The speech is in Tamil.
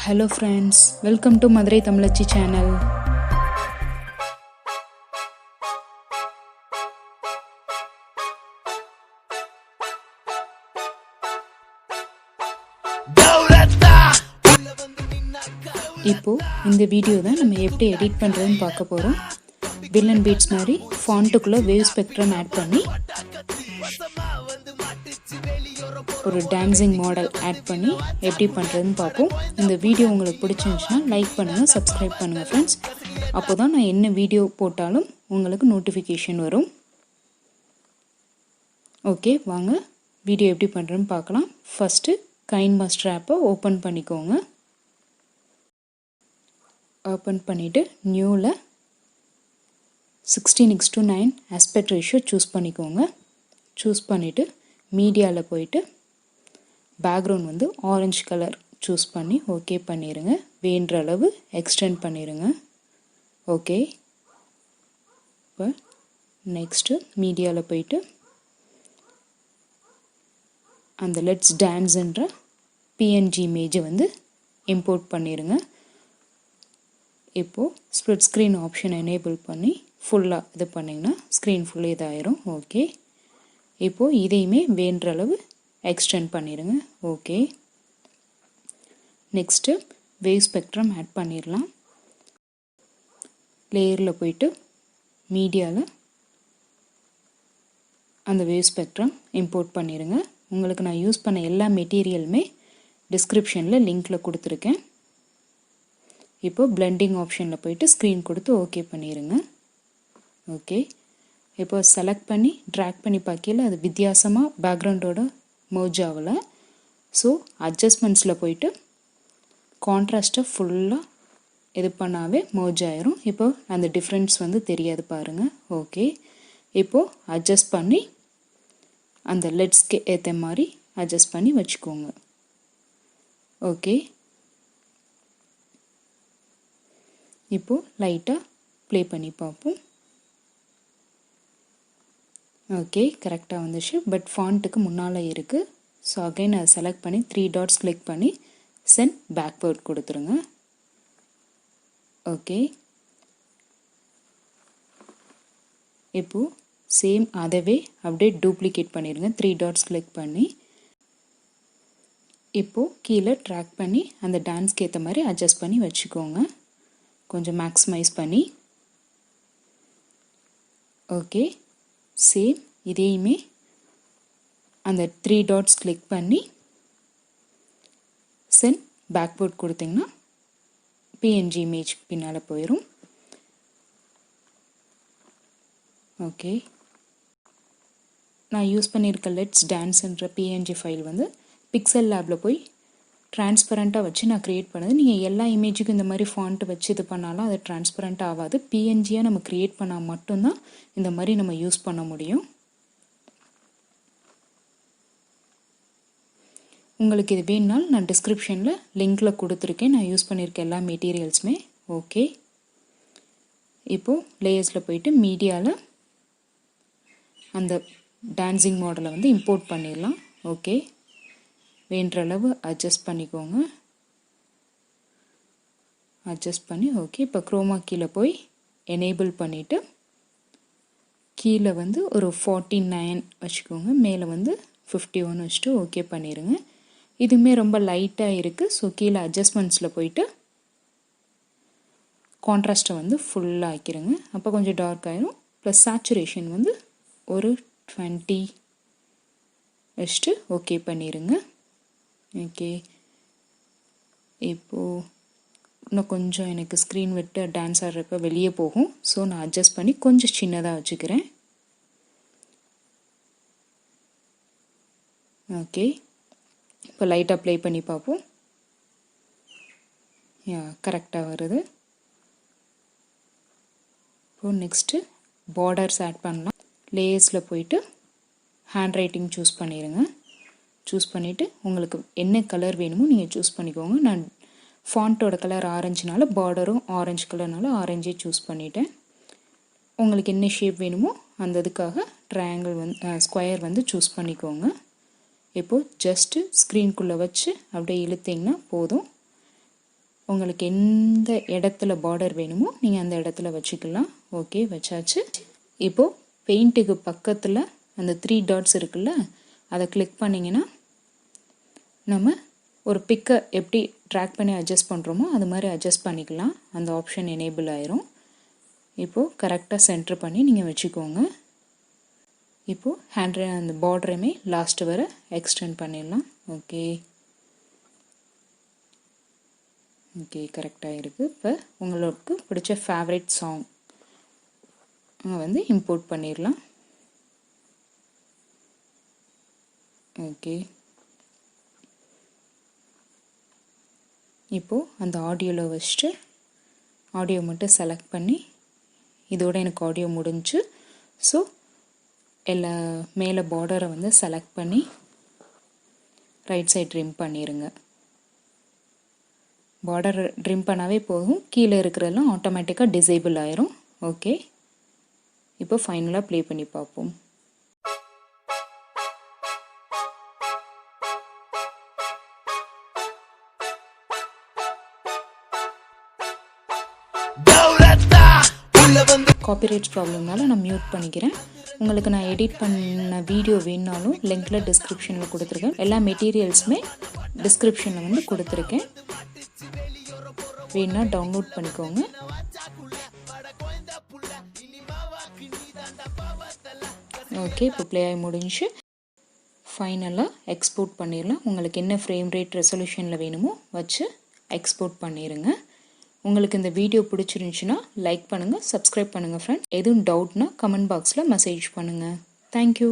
Hello friends, welcome to Madurai Tamlachi channel. இப்போ இந்த வீடியோ தான் நம்ம எப்படி எடிட் பண்றதுன்னு பார்க்க போறோம். வில்லன் பீட்ஸ் மாதிரி ஃபாண்ட்டுக்குள்ள வேவ் ஸ்பெக்ட்ரம் ஆட் பண்ணி ஒரு டான்சிங் மாடல் ஆட் பண்ணி எப்படி பண்ணுறதுன்னு பார்ப்போம். இந்த வீடியோ உங்களுக்கு பிடிச்சிருந்துச்சுன்னா லைக் பண்ணுங்கள், சப்ஸ்கிரைப் பண்ணுங்கள் ஃப்ரெண்ட்ஸ். அப்போ தான் நான் என்ன வீடியோ போட்டாலும் உங்களுக்கு நோட்டிஃபிகேஷன் வரும். ஓகே, வாங்க வீடியோ எப்படி பண்ணுறதுன்னு பார்க்கலாம். ஃபஸ்ட்டு கைன்மாஸ்டர் ஆப்பை ஓப்பன் பண்ணிக்கோங்க. ஓப்பன் பண்ணிவிட்டு நியூவில் 16:9 ஆஸ்பெக்ட் ரேஷியோ சூஸ் பண்ணிக்கோங்க. சூஸ் பண்ணிவிட்டு மீடியாவில் போயிட்டு பேக்ரவுண்ட் வந்து ஆரஞ்சு கலர் சூஸ் பண்ணி ஓகே பண்ணிடுங்க. வேண்ட அளவு எக்ஸ்டெண்ட் பண்ணிடுங்க. ஓகே, இப்போ நெக்ஸ்ட்டு மீடியாவில் போயிட்டு அந்த லெட்ஸ் டான்ஸ்ன்ற பிஎன்ஜி இமேஜை வந்து இம்போர்ட் பண்ணிடுங்க. இப்போது ஸ்ப்ளிட் ஸ்க்ரீன் ஆப்ஷன் எனேபிள் பண்ணி ஃபுல்லாக இது பண்ணிங்கன்னா ஸ்க்ரீன் ஃபுல்லாக இதாயிரும். ஓகே, இப்போது இதையுமே வேண்ட அளவு எக்ஸ்டெண்ட் பண்ணிடுங்க. Okay, next wave spectrum add பண்ணிடலாம். லேயரில் போயிட்டு மீடியாவில் அந்த வேவ் ஸ்பெக்ட்ரம் இம்போர்ட் பண்ணிடுங்க. உங்களுக்கு நான் யூஸ் பண்ண எல்லா மெட்டீரியலுமே டிஸ்கிரிப்ஷனில் லிங்க்கில் கொடுத்துருக்கேன். இப்போது பிளெண்டிங் ஆப்ஷனில் போயிட்டு ஸ்க்ரீன் கொடுத்து ஓகே பண்ணிடுங்க. ஓகே, இப்போ செலக்ட் பண்ணி ட்ராக் பண்ணி பார்க்கல அது வித்தியாசமாக பேக்ரவுண்டோட மர்ஜ் ஆகலை. ஸோ அட்ஜஸ்ட்மெண்ட்ஸில் போயிட்டு கான்ட்ராஸ்ட்டை ஃபுல்லாக இது பண்ணாவே மர்ஜ் ஆயிரும். இப்போ அந்த டிஃப்ரென்ஸ் வந்து தெரியாது பாருங்கள். ஓகே, இப்போது அட்ஜஸ்ட் பண்ணி அந்த லெட்ஸ்க்கு ஏற்ற மாதிரி அட்ஜஸ்ட் பண்ணி வச்சுக்கோங்க. ஓகே, இப்போது லைட்டாக ப்ளே பண்ணி பார்ப்போம். ஓகே, கரெக்டாக வந்துச்சு. பட் ஃபாண்ட்டுக்கு முன்னால் இருக்குது. ஸோ அகைன் அதை செலக்ட் பண்ணி 3 டாட்ஸ் கிளிக் பண்ணி சென்ட் பேக்வேர்ட் கொடுத்துருங்க. ஓகே, இப்போது சேம் அதவே அப்படியே டூப்ளிகேட் பண்ணிடுங்க. 3 டாட்ஸ் கிளிக் பண்ணி இப்போது கீழே ட்ராக் பண்ணி அந்த டான்ஸ்க்கு ஏற்ற மாதிரி அட்ஜஸ்ட் பண்ணி வச்சுக்கோங்க. கொஞ்சம் மேக்ஸிமைஸ் பண்ணி. ஓகே, சேம் இதையுமே அந்த 3 டாட்ஸ் கிளிக் பண்ணி சென்ட் பேக்வேர்ட் கொடுத்தீங்கன்னா பிஎன்ஜி இமேஜ் பின்னால் போயிடும். ஓகே, நான் யூஸ் பண்ணியிருக்க லெட்ஸ் டான்ஸ்ன்ற பிஎன்ஜி ஃபைல் வந்து பிக்செல்லாபில் போய் டிரான்ஸ்பரண்ட்டாக வச்சு நான் க்ரியேட் பண்ணது. நீங்கள் எல்லா இமேஜுக்கும் இந்த மாதிரி ஃபாண்ட்டு வச்சு இது பண்ணாலும் அது டிரான்ஸ்பரண்ட் ஆகாது. பிஎன்ஜியாக நம்ம க்ரியேட் பண்ணால் மட்டும்தான் இந்த மாதிரி நம்ம யூஸ் பண்ண முடியும். உங்களுக்கு இது வேணுனாலும் நான் டிஸ்கிரிப்ஷனில் லிங்க்கில் கொடுத்துருக்கேன். நான் யூஸ் பண்ணியிருக்க எல்லா மெட்டீரியல்ஸுமே. ஓகே, இப்போது லேயர்ஸில் போயிட்டு மீடியாவில் அந்த டான்சிங் மாடலை வந்து இம்போர்ட் பண்ணிடலாம். ஓகே, வேண்ட அளவு அட்ஜஸ்ட் பண்ணிக்கோங்க. அட்ஜஸ்ட் பண்ணி ஓகே, இப்போ குரோமா கீழே போய் எனேபிள் பண்ணிவிட்டு கீழே வந்து ஒரு 49 வச்சுக்கோங்க. மேலே வந்து 51 வச்சுட்டு ஓகே பண்ணிடுங்க. இதுவுமே ரொம்ப லைட்டாக இருக்குது. ஸோ கீழே அட்ஜஸ்ட்மெண்ட்ஸில் போயிட்டு கான்ட்ராஸ்ட்டை வந்து ஃபுல்லாக ஆக்கிடுங்க. அப்போ கொஞ்சம் டார்க் ஆகிரும். ப்ளஸ் சேச்சுரேஷன் வந்து ஒரு 20 வச்சுட்டு ஓகே பண்ணிடுங்க. ஓகே, இப்போது இன்னும் கொஞ்சம் எனக்கு ஸ்க்ரீன் விட்டு டான்ஸ் ஆடுறப்ப வெளியே போகும். ஸோ நான் அட்ஜஸ்ட் பண்ணி கொஞ்சம் சின்னதாக வச்சுக்கிறேன். ஓகே, இப்போ லைட்டாக ப்ளே பண்ணி பார்ப்போம். கரெக்டாக வருது. இப்போ நெக்ஸ்ட்டு பார்டர்ஸ் ஆட் பண்ணலாம். லேயர்ஸில் போயிட்டு ஹேண்ட் ரைட்டிங் சூஸ் பண்ணிடுங்க. சூஸ் பண்ணிவிட்டு உங்களுக்கு என்ன கலர் வேணுமோ நீங்கள் சூஸ் பண்ணிக்கோங்க. நான் ஃபாண்ட்டோட கலர் ஆரஞ்சுனால பார்டரும் ஆரஞ்சு கலர்னால ஆரஞ்சே சூஸ் பண்ணிட்டேன். உங்களுக்கு என்ன ஷேப் வேணுமோ அந்த இதுக்காக ட்ரையாங்கிள் வந்து ஸ்கொயர் வந்து சூஸ் பண்ணிக்கோங்க. இப்போது ஜஸ்ட்டு ஸ்க்ரீனுக்குள்ளே வச்சு அப்படியே இழுத்திங்கன்னா போதும். உங்களுக்கு எந்த இடத்துல பார்டர் வேணுமோ நீங்கள் அந்த இடத்துல வச்சுக்கலாம். ஓகே, வச்சாச்சு. இப்போது பெயிண்ட்டுக்கு பக்கத்தில் அந்த 3 டாட்ஸ் இருக்குல்ல, அதை கிளிக் பண்ணிங்கன்னா நம்ம ஒரு பிக்கை எப்படி ட்ராக் பண்ணி அட்ஜஸ்ட் பண்ணுறோமோ அது மாதிரி அட்ஜஸ்ட் பண்ணிக்கலாம். அந்த ஆப்ஷன் எனேபிள் ஆயிரும். இப்போது கரெக்டாக சென்டர் பண்ணி நீங்கள் வச்சுக்கோங்க. இப்போது அந்த பார்டரையுமே லாஸ்ட் வர எக்ஸ்டெண்ட் பண்ணிடலாம். ஓகே ஓகே, கரெக்டாக இருக்குது. இப்போ உங்களுக்கு பிடிச்ச ஃபேவரட் சாங் வந்து இம்போர்ட் பண்ணிடலாம். ஓகே, இப்போது அந்த ஆடியோவில் வச்சுட்டு ஆடியோ மட்டும் செலக்ட் பண்ணி, இதோட எனக்கு ஆடியோ முடிஞ்சு. ஸோ எல்லா மேலே பார்டரை வந்து செலக்ட் பண்ணி ரைட் சைட் ட்ரிம் பண்ணிடுங்க. பார்டர் ட்ரிம் பண்ணாவே போதும், கீழே இருக்கிறதெல்லாம் ஆட்டோமேட்டிக்காக டிசேபிள் ஆயிரும். ஓகே, இப்போ ஃபைனலாக ப்ளே பண்ணி பார்ப்போம். காப்பிரைட்ஸ் ப்ராப்ளம்னால நான் மியூட் பண்ணிக்கிறேன். உங்களுக்கு நான் எடிட் பண்ண வீடியோ வேணுனாலும் லிங்க்கில் டிஸ்கிரிப்ஷனில் கொடுத்துருக்கேன். எல்லா மெட்டீரியல்ஸுமே டிஸ்கிரிப்ஷனில் வந்து கொடுத்துருக்கேன், வேணுன்னா டவுன்லோட் பண்ணிக்கோங்க. ஓகே, இப்போ ப்ளே ஆகி முடிஞ்சு. ஃபைனலாக எக்ஸ்போர்ட் பண்ணிடலாம். உங்களுக்கு என்ன ஃப்ரேம் ரேட் ரெசல்யூஷனில் வேணுமோ வச்சு எக்ஸ்போர்ட் பண்ணிடுங்க. உங்களுக்கு இந்த வீடியோ பிடிச்சிருந்துச்சுன்னா லைக் பண்ணுங்கள், சப்ஸ்கிரைப் பண்ணுங்கள் ஃப்ரெண்ட்ஸ். எதுவும் டவுட்னா கமெண்ட் பாக்ஸில் மெசேஜ் பண்ணுங்கள். தேங்க்யூ.